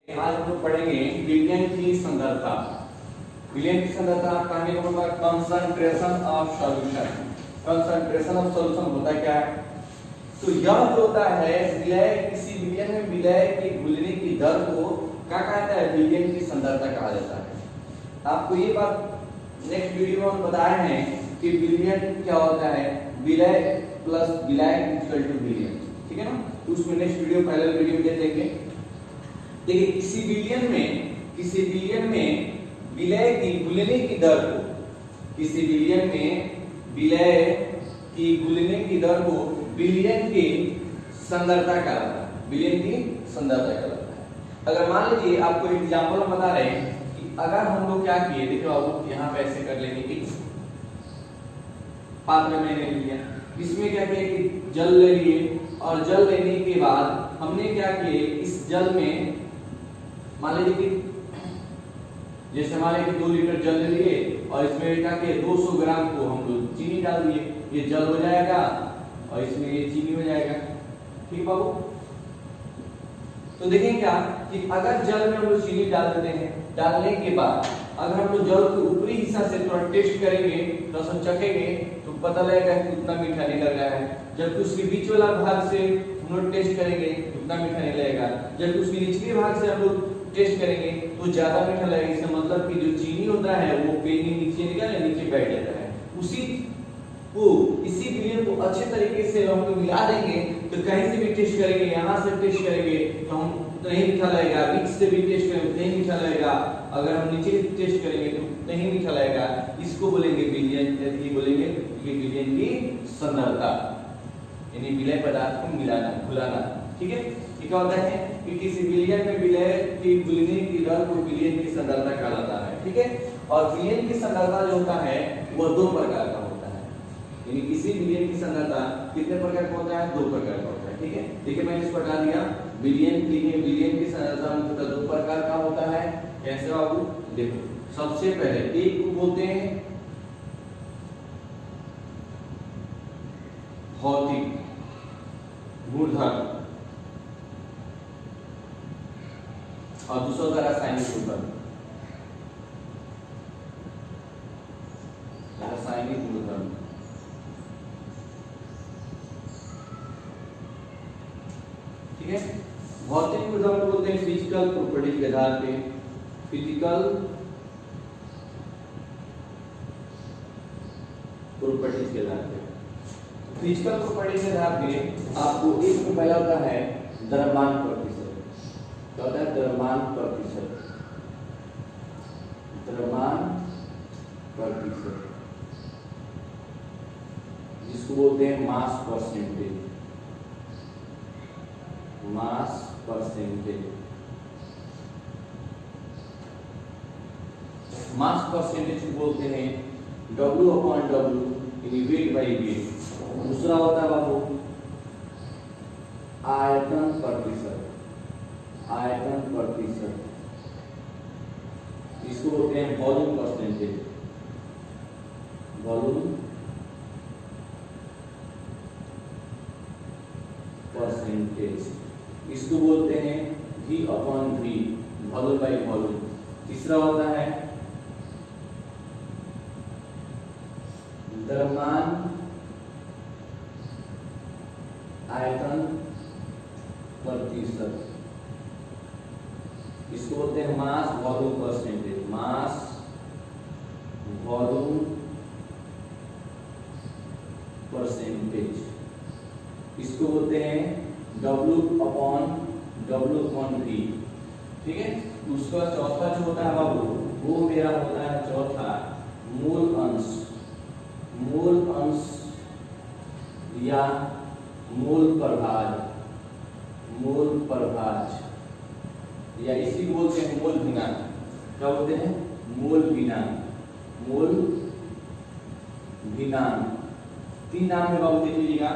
आज हम लोग पढ़ेंगे विलयन की सांद्रता। विलयन की सांद्रता पढ़ने का मतलब concentration of solution. Concentration of solution होता क्या है? तो यह जो होता है विलय, किसी विलयन में विलय की घुलने की दर को क्या कहता है? विलयन की सांद्रता कहा जाता है। आपको ये बात नेक्स्ट वीडियो में हम बताए हैं कि विलयन क्या होता है, विलय प्लस विलय इक्वल टू विलयन, ठीक है ना? तो उसमें नेक्स्ट वीडियो पहले वीडियो में देख लेंगे। देखिए किसी विलयन में विलय की घुलने की दर को, किसी विलयन में विलय की घुलने की दर को विलयन की सांद्रता कहलाता है। विलयन की सांद्रता कहलाता है। अगर मान लीजिए आपको एग्जांपल हम बता रहे हैं कि अगर हम लोग क्या किए, देखो बाबू यहाँ पे ऐसे कर लेंगे कि पात्र में ले लिया, इसमें क्या किया कि जल ले लिए और जल लेने के बाद हमने क्या किए, इस जल में मान लीजिए कि जैसे हमारे 2 लीटर जल ले लिए और इसमें क्या किए 200 ग्राम को हम लोग चीनी डाल दिए, ये जल हो जाएगा और इसमें ये चीनी हो जाएगा। ठीक बाबू? तो देखें क्या कि अगर जल में हम लोग चीनी डाल देते हैं, डालने के बाद अगर हम लोग जल के ऊपरी हिस्सा से थोड़ा टेस्ट करेंगे, थोड़ा सा चखेंगे तो पता लगेगा कि कितना मीठा निकल रहा है। जबकि उसके बीच वाला भाग से हम लोग टेस्ट करेंगे कितना मीठा निकलेगा, जबकि उसके निचले भाग से हम लोग टेस्ट करेंगे तो ज्यादा मीठा लगेगा। इसका मतलब कि जो चीनी होता है वो पेनी नीचे निकल नीचे बैठ जाता है। इसी विलयन को अच्छे तरीके से हम लोग मिला देंगे तो कहीं से भी टेस्ट करेंगे, यहाँ से टेस्ट करेंगे तो हम उतना ही मीठा लगेगा, बीच से भी टेस्ट करेंगे उतना ही मीठा लगेगा, अगर हम नीचे से टेस्ट करेंगे तो उतना ही मीठा लगेगा। इसको बोलेंगे विलयन, ये बोलेंगे कि विलयन की सांद्रता, यानी विलय पदार्थ को मिलाना, घुलाना। ठीक है? ये क्या होता है कि किसी विलयन में विलय की घुलने की दर को विलयन की सांद्रता कहा जाता है। ठीक है? और विलयन की सांद्रता जो होता है वो 2 प्रकार का होता है, यानी किसी विलयन की सांद्रता कितने प्रकार का होता है? 2 प्रकार का होता है। ठीक है? देखिए मैंने इसको बता दिया, विलयन की सांद्रता मुख्यतः 2 प्रकार का होता है। कैसे बाबू? देखो सबसे पहले एक को बोलते हैं भौतिक गुणधर्म और दूसरा होता है रासायनिक गुणधर्म। रासायनिक गुणधर्म, ठीक है? भौतिक गुणधर्म को बोलते हैं फिजिकल प्रॉपर्टीज के आधार पे, फिजिकल प्रॉपर्टीज के आधार पे। फिजिकल प्रॉपर्टीज के आधार पे आपको एक में पहला होता है द्रव्यमान प्रतिशत। क्या होता है? द्रव्यमान प्रतिशत। द्रव्यमान प्रतिशत जिसको बोलते हैं mass percentage. Mass percentage, mass percentage को बोलते हैं W/W, यानी वेट बाई वेट। दूसरा होता है बाबू आयतन प्रतिशत। आयतन प्रतिशत इसको बोलते हैं वॉल्यूम परसेंटेज। वॉल्यूम परसेंटेज इसको बोलते हैं V/V, वॉल्यूम बाई वॉल्यूम। तीसरा होता है द्रव्यमान आयतन प्रतिशत, इसको बोलते हैं mass volume percentage. Mass volume percentage इसको बोलते हैं W/W/V। ठीक है? उसका चौथा जो होता है बाबू वो मेरा होता है चौथा मूल अंश। मूल अंश या मूल प्रभाज। मूल प्रभाज या इसी को बोलते हैं मूल भिन्नांक। क्या बोलते हैं? मूल भिन्नांक। मूल भिन्नांक 3 नाम है बाबू, देख लीजिएगा।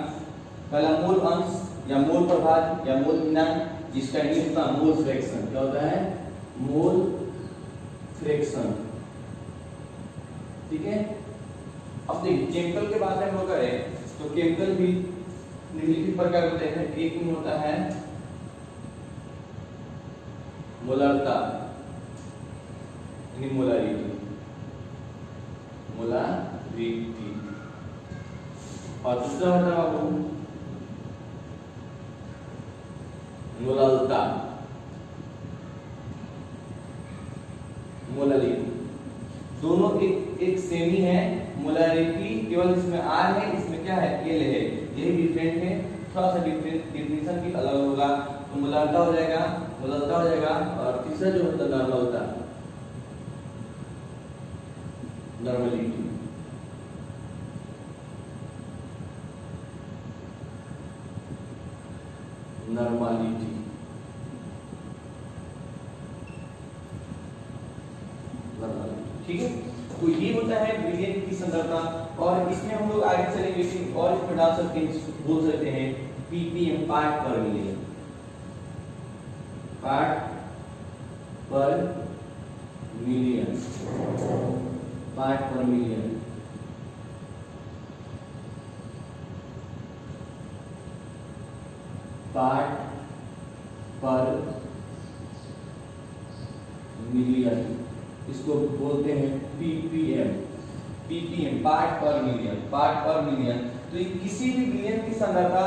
पहला मूल अंश या मूल प्रभाज या मूल भिन्नांक, जिसका इंग्लिश होता है मोल फ्रैक्शन। क्या होता है? Mole fraction. ठीक है? अब देखिए केमिकल के बात में हम लोग करें तो केमिकल भी निम्नलिखित प्रकार होते हैं। एक में होता है मोलरता यानी मोलारिटी, मोलारिटी। और दूसरा होता है बाबू मोललता, मोलारिटी। दोनों एक सेम ही है। मोलारिटी केवल इसमें आर है, इसमें क्या है एल है, ये डिफरेंट है, थोड़ा सा डिफिनेशन भी अलग होगा। तो मोललता हो जाएगा, मोललता हो जाएगा। और तीसरा जो होता है नॉर्मलता, नॉर्मलिटी। नॉर्मलिटी ठीक है। तो ये होता है ग्रेडिएंट की सांद्रता। और इसमें हम लोग आगे चलेंगे कि और इसमें डाल सकते हैं, बोल सकते हैं ppm पार्ट पर मिलियन, पार्ट पर मिलियन, पार्ट पर मिलियन। पार्ट पर मिलियन, इसको बोलते हैं ppm, ppm पार्ट पर मिलियन, पार्ट पर मिलियन। तो ये किसी भी मिलियन की सांद्रता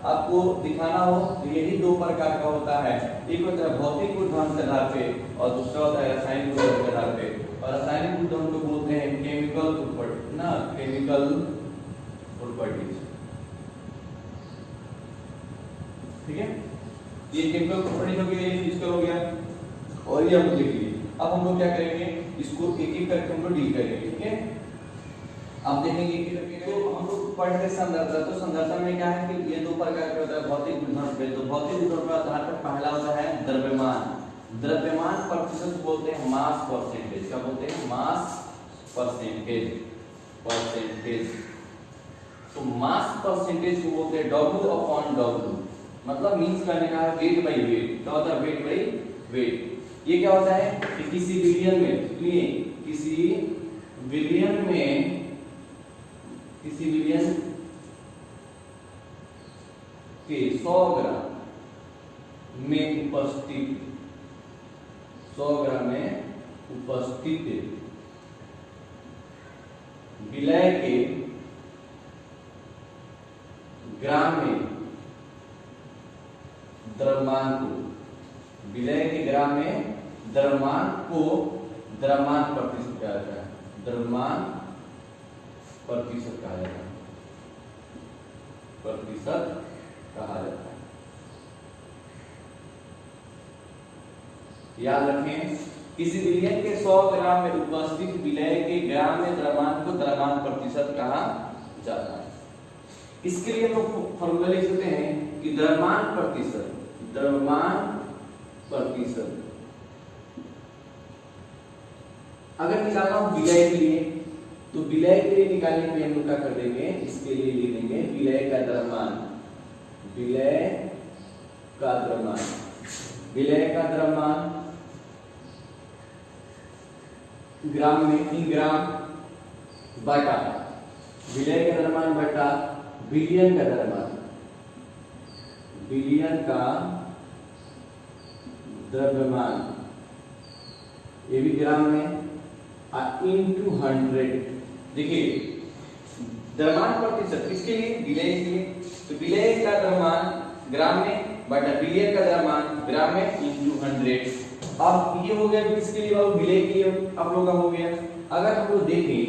आपको दिखाना हो तो यही दो प्रकार का होता है। एक होता है भौतिक गुणधर्म के आधार पे और दूसरा होता है रासायनिक गुणधर्म के आधार पे। और रासायनिक गुणधर्म को बोलते हैं केमिकल प्रॉपर्टी ना, केमिकल प्रॉपर्टीज। ठीक है, ये केमिकल प्रॉपर्टी हो गया, ये फिजिकल हो गया। और ये हम लोग देख लिए। अब हम लोग क्या करेंगे, इसको एक एक करके हम लोग डील करेंगे। ठीक है, अब देखेंगे एक एक करके। तो हम लोग पढ़ रहे सांद्रता। तो सांद्रता में क्या है कि ये दो प्रकार के होता है भौतिक गुणधर्म पे। तो भौतिक गुणधर्म के आधार पर पहला होता है द्रव्यमान। द्रव्यमान प्रतिशत बोलते हैं मास परसेंटेज। क्या बोलते हैं, मास परसेंटेज, परसेंटेज। तो मास परसेंटेज को बोलते हैं W/W, मतलब मींस करने का है वेट बाई वेट। क्या होता है, वेट बाई वेट। ये क्या होता है कि किसी बिलियन में, सुनिए, किसी बिलियन में, किसी बिलियन के 100 ग्राम में उपस्थित, 100 ग्राम में उपस्थित विलय के ग्राम में द्रव्यमान को, विलय के ग्राम में द्रव्यमान को द्रव्यमान प्रतिशत कहा जाता है, द्रव्यमान प्रतिशत कहा जाता है, प्रतिशत कहा जाता है। याद रखें, किसी विलयन के 100 ग्राम में उपस्थित विलय के ग्राम में द्रव्यमान को द्रव्यमान प्रतिशत कहा जाता है। इसके लिए हम लोग फॉर्मूला लिख सकते हैं कि द्रव्यमान प्रतिशत, द्रव्यमान प्रतिशत अगर निकालना हो विलय के लिए, तो विलय के लिए निकालने के लिए हम लोग क्या कर देंगे, इसके लिए लिख देंगे विलय का द्रव्यमान, विलय का द्रव्यमान, विलय का द्रव्यमान ग्राम में, इन ग्राम बटा विलय का द्रव्यमान बटा बिलियन का द्रव्यमान, बिलियन का द्रव्यमान, ये भी ग्राम में, इनटू 100। देखिए द्रव्यमान प्रतिशत किसके लिए, विलय के लिए। तो विलय का द्रव्यमान ग्राम में बटा बिलियन का द्रव्यमान ग्राम में इनटू 100। अब ये हो गया किसके लिए बाबू, विलय के लिए आप लोगों का हो गया। अगर हम लोग देखें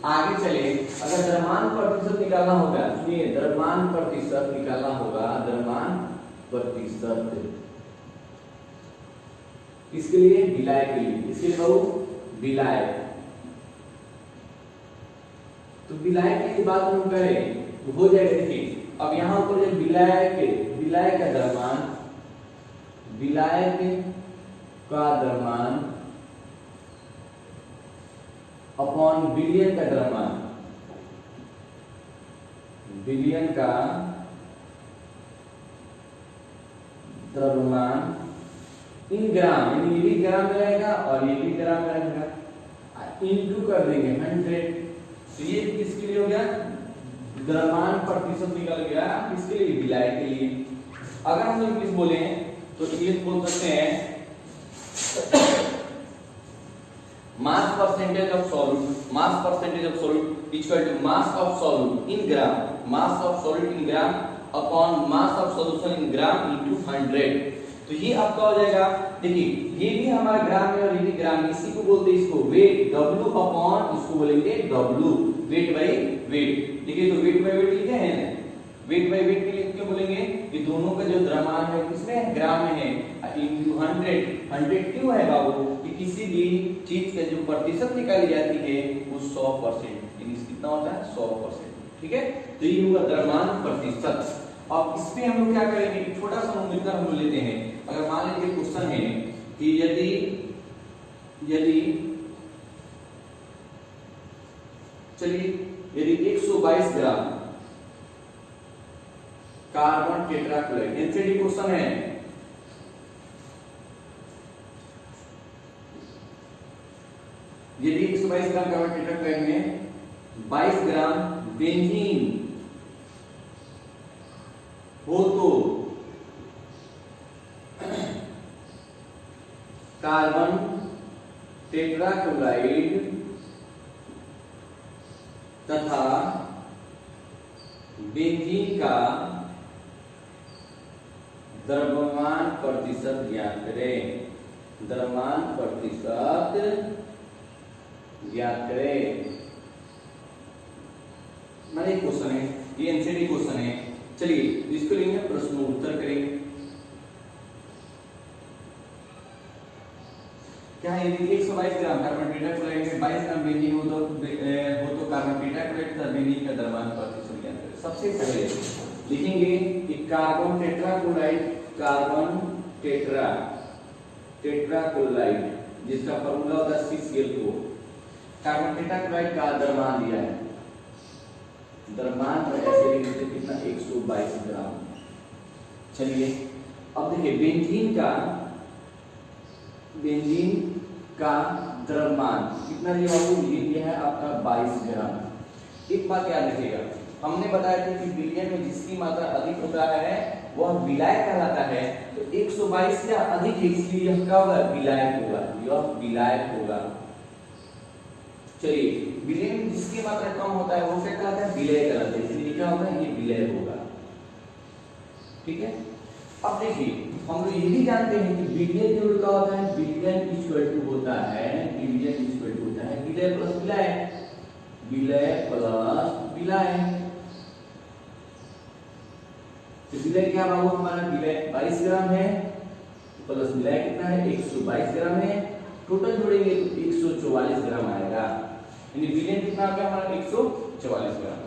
आगे चले, अगर द्रव्यमान प्रतिशत निकालना होगा, सुनिए द्रव्यमान प्रतिशत निकालना होगा, द्रव्यमान प्रतिशत किसके लिए, विलय के लिए। इसके लिए बाबू विलय, तो विलय की बात हम करें तो हो जाएगा। देखिए अब यहां पर जो विलय के, विलय का द्रव्यमान, विलय का द्रव्यमान अपॉन बिलियन का द्रव्यमान, बिलियन का द्रव्यमान इन ग्राम, यानी ये भी ग्राम में रहेगा और ये भी ग्राम में रहेगा, इनटू कर देंगे 100। तो ये किसके लिए हो गया, द्रव्यमान प्रतिशत निकल गया, किसके लिए, विलय के लिए। अगर हम इंग्लिश बोले तो इंग्लिश बोल सकते हैं mass percentage of solute equal to mass of solute in gram, mass of solute in gram upon mass of solution in gram into 100। तो ये आपका हो जाएगा, देखिए ये भी हमारा ग्राम में और ये भी ग्राम में, इसी को बोलते हैं इसको वेट, W अपॉन इसको बोलेंगे W, वेट बाई वेट। देखिए तो वेट बाई वेट लिखे हैं, वेट बाई वेट के लिए क्यों बोलेंगे कि दोनों का जो द्रव्यमान है किसमें ग्राम में है, इनटू 100 क्यों है बाबू कि किसी भी चीज का जो प्रतिशत निकाली जाती है वो 100%, यानी कितना होता है 100%, ठीक है। तो ये होगा द्रव्यमान प्रतिशत। अब इसमें हम लोग क्या करेंगे, छोटा सा मिलकर हम लोग लेते हैं। अगर मान लीजिए क्वेश्चन है कि यदि चलिए यदि 122 gram carbon tetrachloride, NCD question है, यदि 122 ग्राम कार्बन टेट्राक्लोराइड में 22 ग्राम बेंजीन हो तो कार्बन टेट्राक्लोराइड तथा बेंजीन का द्रव्यमान प्रतिशत ज्ञात करें, द्रव्यमान प्रतिशत ज्ञात करें। मैंने क्वेश्चन है, ये एनसीडी क्वेश्चन है। चलिए इसको लेंगे, प्रश्न उत्तर करेंगे। क्या है, यदि 122 ग्राम कार्बन टेट्राक्लोराइड में 22 ग्राम बेंजीन हो तो कार्बन टेट्राक्लोराइड तथा बेंजीन का द्रव्यमान प्रतिशत ज्ञात करें। सबसे पहले लिखेंगे कि कार्बन टेट्राक्लोराइड, कार्बन टेट्राक्लोराइड जिसका फॉर्मूला होता है CCl4, कार्बन टेट्राक्लोराइड का द्रव्यमान दिया है, द्रव्यमान पर ऐसे लिखते कितना 122 ग्राम। चलिए अब देखिए बेंजीन का द्रव्यमान कितना दिया बाबू, ये दिया है आपका 22 ग्राम। एक बात याद रखिएगा, हमने बताया था कि विलयन में जिसकी मात्रा अधिक होता है वह विलायक कहलाता है। तो 122 या अधिक है इसलिए यह क्या होगा, विलायक होगा, यह विलायक होगा। चलिए विलयन में जिसकी मात्रा कम होता है वो क्या कहलाता है, विलय कहलाता है, इसलिए क्या होता है, ये विलय होगा, ठीक है। अब देखिए हम लोग ये भी जानते हैं कि विलयन जो क्या होता है, विलयन इक्वल टू होता है, विलयन इक्वल टू होता है विलय प्लस विलय, विलय प्लस विलय। तो विलय क्या बाबू, हमारा विलय 22 ग्राम है प्लस विलय कितना है 122 ग्राम है, टोटल जोड़ेंगे तो 144 ग्राम आएगा, यानी विलयन कितना आ गया हमारा 144 ग्राम।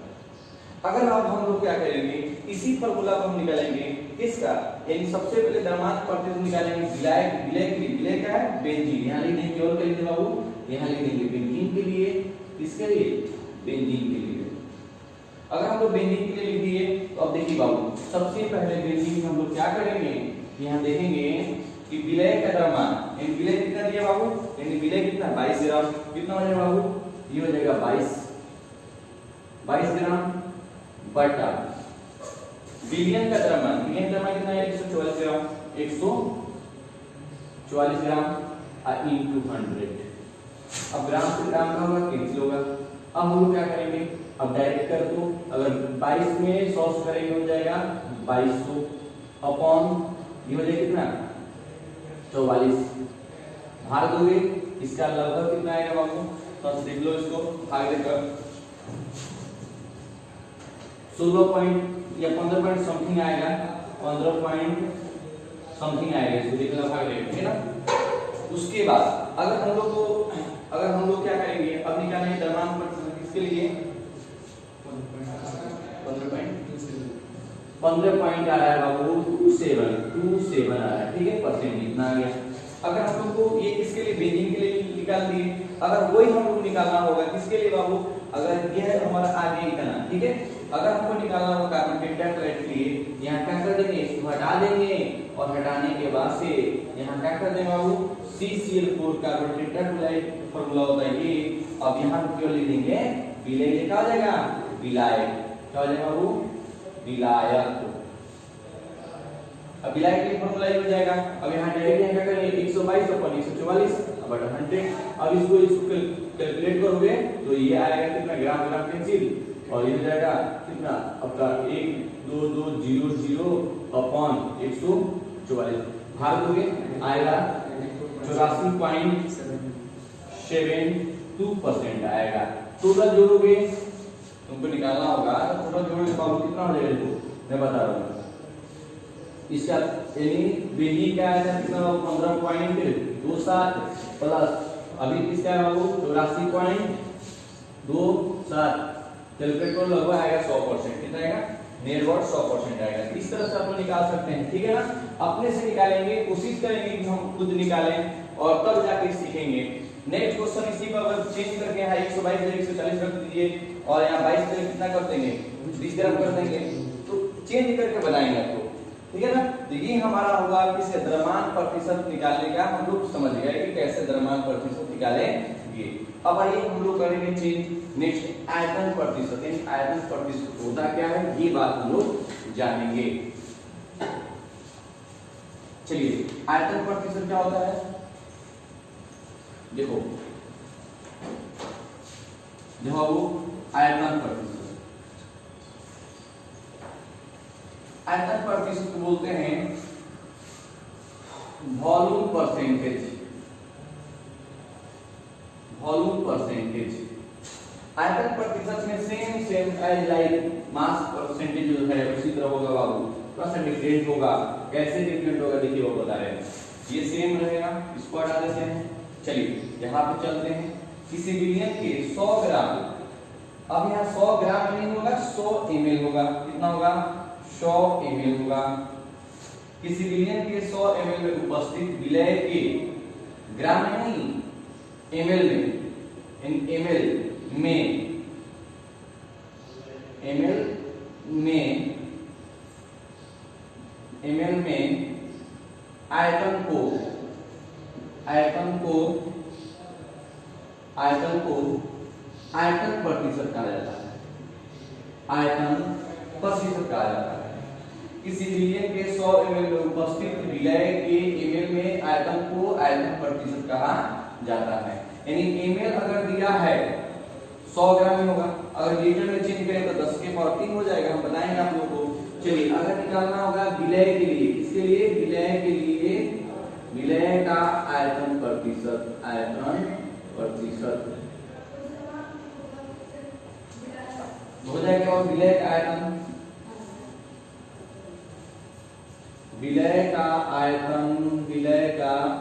अगर अब हम लोग क्या करेंगे, इसी फॉर्मूला को हम निकालेंगे किसका, यानी सबसे पहले द्रव्यमान प्रतिशत निकालेंगे विलय के लिए, विलय क्या है बेंजीन, यहां लिख देंगे केवल करेंगे बाबू, यहां लिख देंगे बेंजीन के लिए, किसके लिए, बेंजीन के लिए। अगर हम लोग बेंजीन के लिए लिख दिए तो अब देखिए बाबू सबसे पहले बेंजीन हम लोग क्या करेंगे, यहां देखेंगे कि विलय का द्रव्यमान, यानी विलय कितना दिया बाबू, यानी विलय कितना 22 ग्राम, कितना हो जाएगा बाबू, ये हो जाएगा 22 ग्राम बटा विलयन का द्रव्यमान, विलयन का द्रव्यमान कितना है 144 ग्राम, 144 ग्राम इनटू 100। अब ग्राम से ग्राम का होगा कैंसिल होगा। अब हम लोग क्या करेंगे, अब डायरेक्ट कर दो, अगर 22 में 100 से करेंगे हो जाएगा 2200 अपॉन ये हो जाएगा कितना 44, भाग दोगे इसका लगभग कितना आएगा बाबू, तो देख लो इसको भाग देकर 16 पॉइंट या 15 पॉइंट समथिंग आएगा, 15 पॉइंट समथिंग आएगा, इसको देख लो भाग देंगे, है ना। उसके बाद अगर हम लोग क्या करेंगे, अब निकालेंगे द्रव्यमान प्रतिशत किसके लिए, 15 पॉइंट आ रहा है बाबू 27 आ रहा है, ठीक है, परसेंट इतना आ गया। अगर हम लोग को ये किसके लिए, बेंजीन के लिए निकाल दिए, अगर वही हम लोग निकालना होगा किसके लिए बाबू, अगर यह हमारा आगे इतना, ठीक है, अगर हमको निकालना होगा कार्बन टेट्राक्लोराइड के लिए, यहाँ क्या कर देंगे, इसको हटा देंगे और हटाने के बाद से यहाँ क्या कर देंगे बाबू CCl4 कार्बन टेट्राक्लोराइड फॉर्मूला होता है ये। अब यहाँ क्यों लिख देंगे विलय, क्या हो जाएगा विलायक, क्या हो जाएगा बाबू विलायक, अब विलायक के लिए फॉर्मूला हो जाएगा। अब यहाँ डायरेक्ट यहाँ क्या करेंगे 122 अपन 144 बटा 100। अब इसको कैलकुलेट करोगे तो ये आएगा कितना, ग्राम ग्राम कैंसिल, और ये हो जाएगा कितना आपका 1220 अपॉन 144 भाग दोगे आएगा 84.72% आएगा। टोटल जोड़ोगे तुमको निकालना होगा, टोटल जोड़ोगे तो कितना हो जाएगा मैं बता रहा हूँ। इसका यानी बेली क्या आया कितना 15.27 प्लस अभी इसका बाबू 84.27 कैलकुलेट कर लगभग आएगा 100%। कितना आएगा नियर अबाउट 100% आएगा। इस तरह से आप निकाल सकते हैं, ठीक है ना। अपने से निकालेंगे, कोशिश करेंगे कि हम खुद निकालें और तब जाके सीखेंगे। नेक्स्ट क्वेश्चन इसी पर अगर चेंज करके यहाँ 122 140 रख दीजिए और यहाँ 22 से कितना कर देंगे 20 ग्राम कर देंगे, तो चेंज करके बताएंगे आपको, ठीक है ना। तो ये हमारा होगा किसे द्रव्यमान प्रतिशत निकालने का, हम लोग समझ गए कि कैसे द्रव्यमान प्रतिशत निकालेंगे। अब आइए हम लोग करेंगे चेंज नेक्स्ट आयतन प्रतिशत। आयतन प्रतिशत होता क्या है ये बात हम लोग जानेंगे। चलिए आयतन प्रतिशत क्या होता है, देखो आयतन प्रतिशत, आयतन प्रतिशत को बोलते हैं वॉल्यूम परसेंटेज। वॉल्यूम परसेंटेज आयतन प्रतिशत में same as like mass percentage जो है उसी तरह होगा बाबू, थोड़ा सा डिफरेंट होगा। कैसे डिफरेंट होगा देखिए वो बता रहे हैं। ये सेम रहेगा, इसको हटा देते हैं। चलिए यहाँ पे चलते हैं। किसी विलियन के 100 ग्राम, अब यहाँ 100 ग्राम नहीं होगा 100 ml होगा। कितना होगा 100 ml होगा। किसी विलियन के 100 ml में उपस्थित विलय के ग्राम में नहीं ml में, ml में आयतन को आयतन प्रतिशत कहा जाता है। आयतन प्रतिशत कहा जाता है। किसी विलियन के 100 ml में उपस्थित विलय के ml में आयतन को आयतन प्रतिशत कहा जाता है। यानी ml अगर दिया है 100 ग्राम में होगा, अगर लीटर में चेंज करें तो 10 के 14 हो जाएगा, हम बताएंगे आप लोगों को। चलिए अगर निकालना होगा विलय के लिए, इसके लिए विलय का आयतन प्रतिशत, हो जाएगा। और विलय का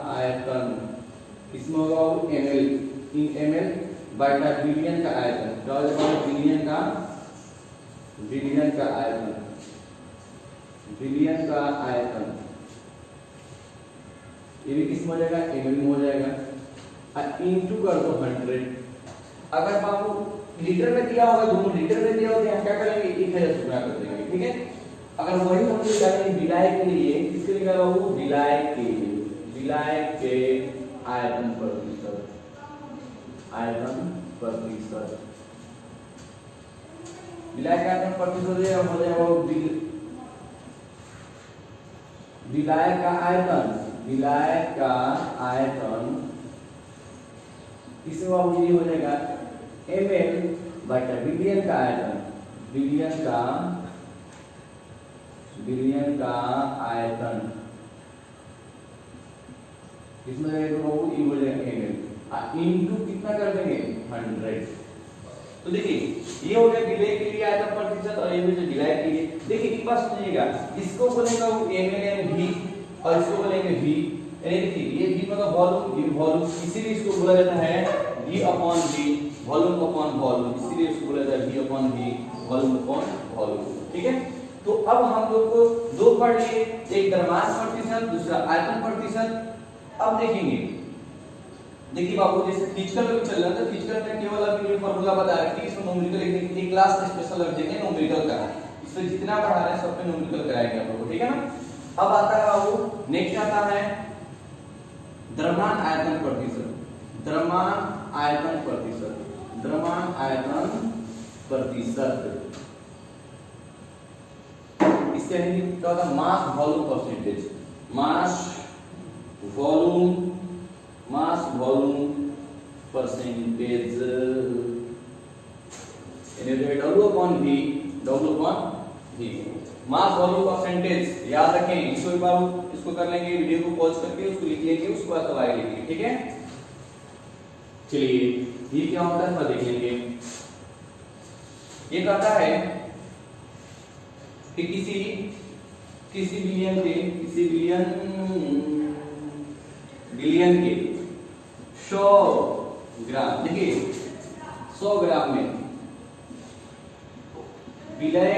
आयतन इसमें होगा ml इन ml बटा बिलियन का आयतन, क्या हो जाएगा बिलियन का आयतन। ये भी किसमें हो जाएगा ml में हो जाएगा। इनटू कर दो 100। अगर बाबू लीटर में दिया होगा, दोनों लीटर में दिया होगा, क्या करेंगे 1000 से गुणा कर देंगे, ठीक है। अगर वही हम लोग जानेंगे विलय के लिए, किसके लिए बाबू विलय के आयतन प्रतिशत, विलय का आयतन प्रतिशत हो जाएगा विलय का आयतन इसमें बाबू ये हो जाएगा ml बटा बिलियन का आयतन, बिलियन का आयतन इसमें बाबू ये हो जाएगा ml इनटू कितना कर देंगे 100। तो देखिए ये हो गया विलय के लिए आयतन प्रतिशत और ये हो गया विलय के लिए। देखिए एक बात सुनिएगा, इसको बोलेंगे वो ml/v और इसको बोलेंगे v। यानी देखिए ये v मतलब वॉल्यूम, ये वॉल्यूम, इसीलिए इसको बोला जाता है v/v, वॉल्यूम अपॉन वॉल्यूम, इसीलिए इसको बोला जाता है v/v, वॉल्यूम अपॉन वॉल्यूम, ठीक है। तो अब हम लोग को दो पढ़ लिए, एक द्रव्यमान प्रतिशत, दूसरा आयतन प्रतिशत। अब देखेंगे, देखिए बाबू जैसे फिजिकल में चल रहा था, फिजिकल में केवल अभी ये फार्मूला बता रहा है कि इसमें न्यूमेरिकल लिखने की क्लास स्पेशल रख देंगे न्यूमेरिकल का, इसमें जितना पढ़ा रहे हैं सब पे न्यूमेरिकल कराएंगे आप लोगों को, ठीक है ना। अब आता है बाबू नेक्स्ट आता है द्रव्यमान आयतन प्रतिशत। इसके हिंदी क्या होता है, mass volume percentage, mass volume percentage W/V, mass volume percentage याद रखें। इसको एक बार इसको कर लेंगे, वीडियो को पॉज करके उसको लिख लेंगे, उसके बाद तब आगे लिखेंगे, ठीक है। चलिए ये क्या होता है देख लेंगे। ये कहता है कि किसी बिलियन के 100 ग्राम, देखिए 100 ग्राम में विलय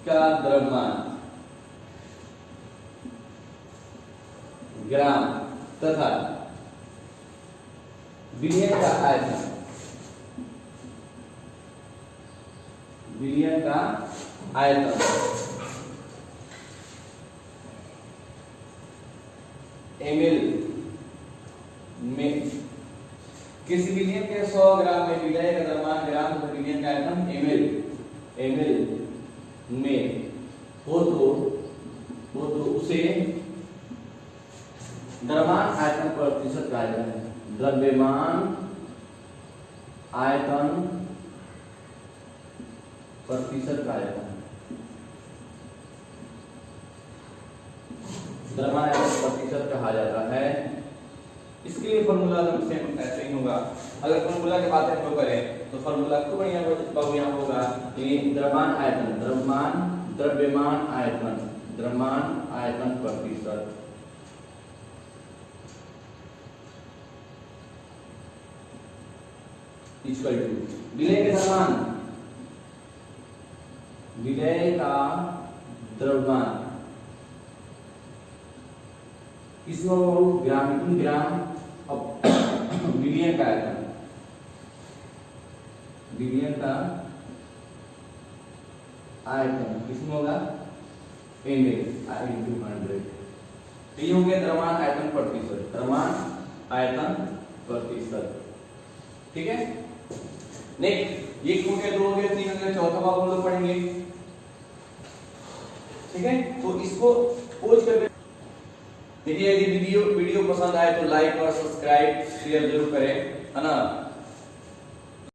का द्रव्यमान ग्राम तथा विलयन का आयतन ml में, किसी विलयन के 100 ग्राम में विलय का द्रव्यमान ग्राम तथा विलयन का आयतन ml में हो तो उसे द्रव्यमान आयतन प्रतिशत कहा जाता है। द्रव्यमान आयतन प्रतिशत कहा जाता है। द्रव्यमान आयतन प्रतिशत कहा जाता है। इसके लिए फॉर्मूला सेम ऐसे ही होगा। अगर फॉर्मूला की बात हम लोग करें तो फॉर्मूला खूब बढ़िया होगा कि द्रव्यमान आयतन प्रतिशत इक्वल टू विलय का द्रव्यमान इसमें ग्राम अब विलयन का आयतन, किसमें होगा ml into 100। तो ये हो गया द्रव्यमान आयतन प्रतिशत, ठीक है। नेक्स्ट ये हो गया, 2 हो गया, 3 हो गया, चौथा भाग हम लोग पढ़ेंगे, ठीक है। तो इसको पोज करके देखिए, यदि वीडियो पसंद आए तो लाइक और सब्सक्राइब शेयर जरूर करें, है ना।